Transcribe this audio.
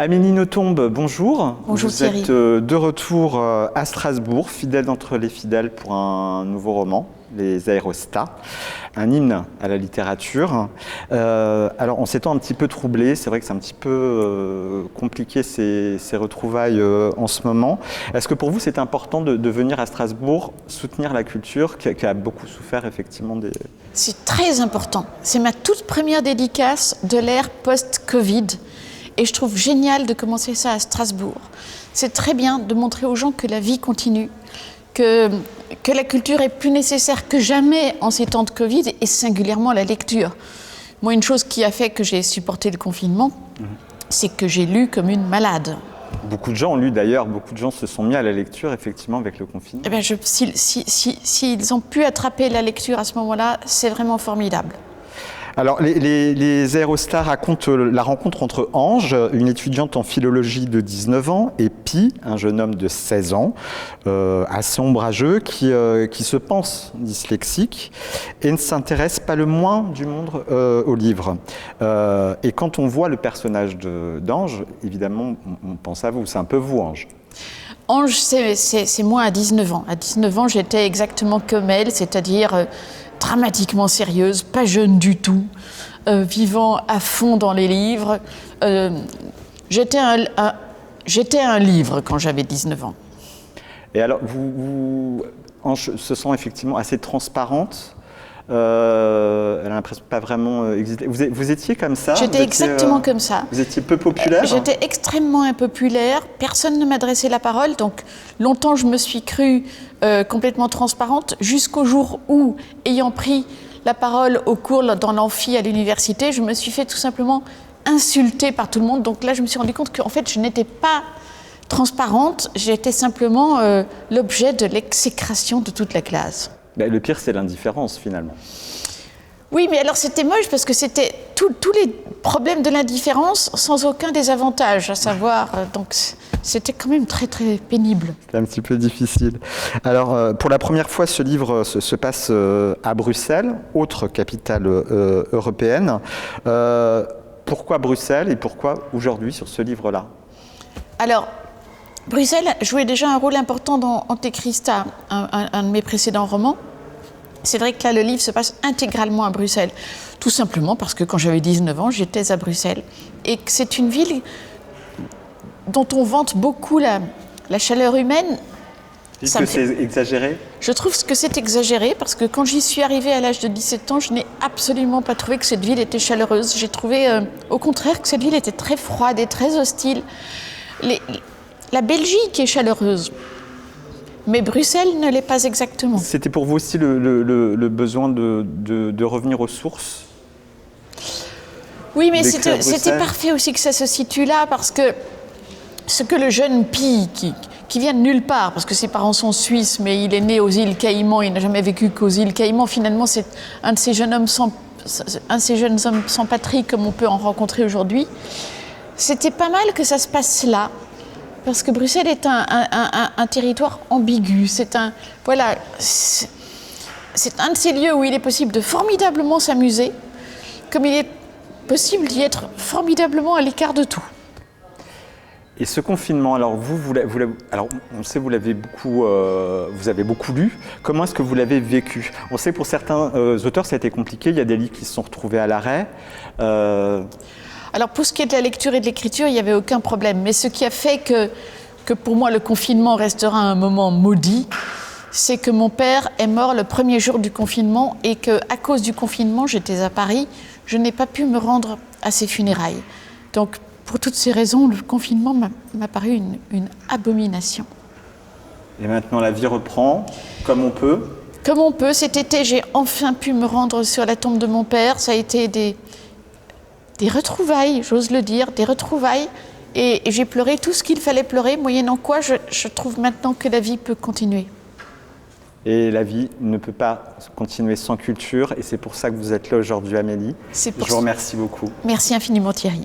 Amélie Nothomb, bonjour. Bonjour Thierry. Vous êtes de retour à Strasbourg, fidèle d'entre les fidèles pour un nouveau roman, Les Aérostats, un hymne à la littérature. Alors, en ces temps un petit peu troublés, c'est vrai que c'est un petit peu compliqué ces retrouvailles en ce moment. Est-ce que pour vous, c'est important de venir à Strasbourg soutenir la culture qui a beaucoup souffert effectivement des... C'est très important. C'est ma toute première dédicace de l'ère post-Covid. Et je trouve génial de commencer ça à Strasbourg. C'est très bien de montrer aux gens que la vie continue, que la culture est plus nécessaire que jamais en ces temps de Covid, et singulièrement la lecture. Moi, une chose qui a fait que j'ai supporté le confinement, c'est que j'ai lu comme une malade. Beaucoup de gens ont lu d'ailleurs, beaucoup de gens se sont mis à la lecture effectivement avec le confinement. Eh bien, s'ils ont pu attraper la lecture à ce moment-là, c'est vraiment formidable. Alors, les Aérostats racontent la rencontre entre Ange, une étudiante en philologie de 19 ans, et Pi, un jeune homme de 16 ans, assez ombrageux, qui se pense dyslexique et ne s'intéresse pas le moins du monde au livre. Et quand on voit le personnage d'Ange, évidemment, on pense à vous. C'est un peu vous, Ange. Ange, c'est moi à 19 ans. À 19 ans, j'étais exactement comme elle, c'est-à-dire dramatiquement sérieuse, pas jeune du tout, vivant à fond dans les livres. J'étais un livre quand j'avais 19 ans. Et alors, Ange se sent effectivement assez transparente. Elle a l'impression de pas vraiment exister. Vous étiez comme ça? J'étais exactement comme ça. Vous étiez peu populaire? J'étais extrêmement impopulaire. Personne ne m'adressait la parole. Donc, longtemps, je me suis crue complètement transparente, jusqu'au jour où, ayant pris la parole au cours dans l'amphi à l'université, je me suis fait tout simplement insulter par tout le monde. Donc là, je me suis rendu compte qu'en fait, je n'étais pas transparente. J'étais simplement l'objet de l'exécration de toute la classe. Ben, le pire, c'est l'indifférence, finalement. Oui, mais alors c'était moche parce que c'était tous les problèmes de l'indifférence sans aucun désavantage, à savoir, donc c'était quand même très très pénible. C'était un petit peu difficile. Alors, pour la première fois, ce livre se passe à Bruxelles, autre capitale européenne. Pourquoi Bruxelles et pourquoi aujourd'hui sur ce livre-là? Alors, Bruxelles jouait déjà un rôle important dans Antéchrista, un de mes précédents romans. C'est vrai que là, le livre se passe intégralement à Bruxelles, tout simplement parce que quand j'avais 19 ans, j'étais à Bruxelles. Et que c'est une ville dont on vante beaucoup la chaleur humaine. Est-ce que c'est exagéré? Je trouve que c'est exagéré parce que quand j'y suis arrivée à l'âge de 17 ans, je n'ai absolument pas trouvé que cette ville était chaleureuse. J'ai trouvé au contraire que cette ville était très froide et très hostile. La Belgique est chaleureuse. Mais Bruxelles ne l'est pas exactement. C'était pour vous aussi le besoin de revenir aux sources? Oui, mais c'était parfait aussi que ça se situe là, parce que ce que le jeune Pi, qui vient de nulle part, parce que ses parents sont suisses, mais il est né aux îles Caïmans, il n'a jamais vécu qu'aux îles Caïmans, finalement c'est un de ces jeunes hommes sans patrie comme on peut en rencontrer aujourd'hui. C'était pas mal que ça se passe là. Parce que Bruxelles est un territoire ambigu. C'est un de ces lieux où il est possible de formidablement s'amuser, comme il est possible d'y être formidablement à l'écart de tout. Et ce confinement, alors alors on sait vous avez beaucoup lu. Comment est-ce que vous l'avez vécu? On sait que pour certains auteurs ça a été compliqué. Il y a des livres qui se sont retrouvés à l'arrêt. Alors pour ce qui est de la lecture et de l'écriture, il n'y avait aucun problème. Mais ce qui a fait que pour moi le confinement restera un moment maudit, c'est que mon père est mort le premier jour du confinement et qu'à cause du confinement, j'étais à Paris, je n'ai pas pu me rendre à ses funérailles. Donc pour toutes ces raisons, le confinement m'a paru une abomination. Et maintenant la vie reprend comme on peut? Comme on peut. Cet été, j'ai enfin pu me rendre sur la tombe de mon père. Ça a été des retrouvailles, j'ose le dire, des retrouvailles. Et j'ai pleuré tout ce qu'il fallait pleurer, moyennant quoi je trouve maintenant que la vie peut continuer. Et la vie ne peut pas continuer sans culture, et c'est pour ça que vous êtes là aujourd'hui, Amélie. Je vous remercie beaucoup. Merci infiniment, Thierry.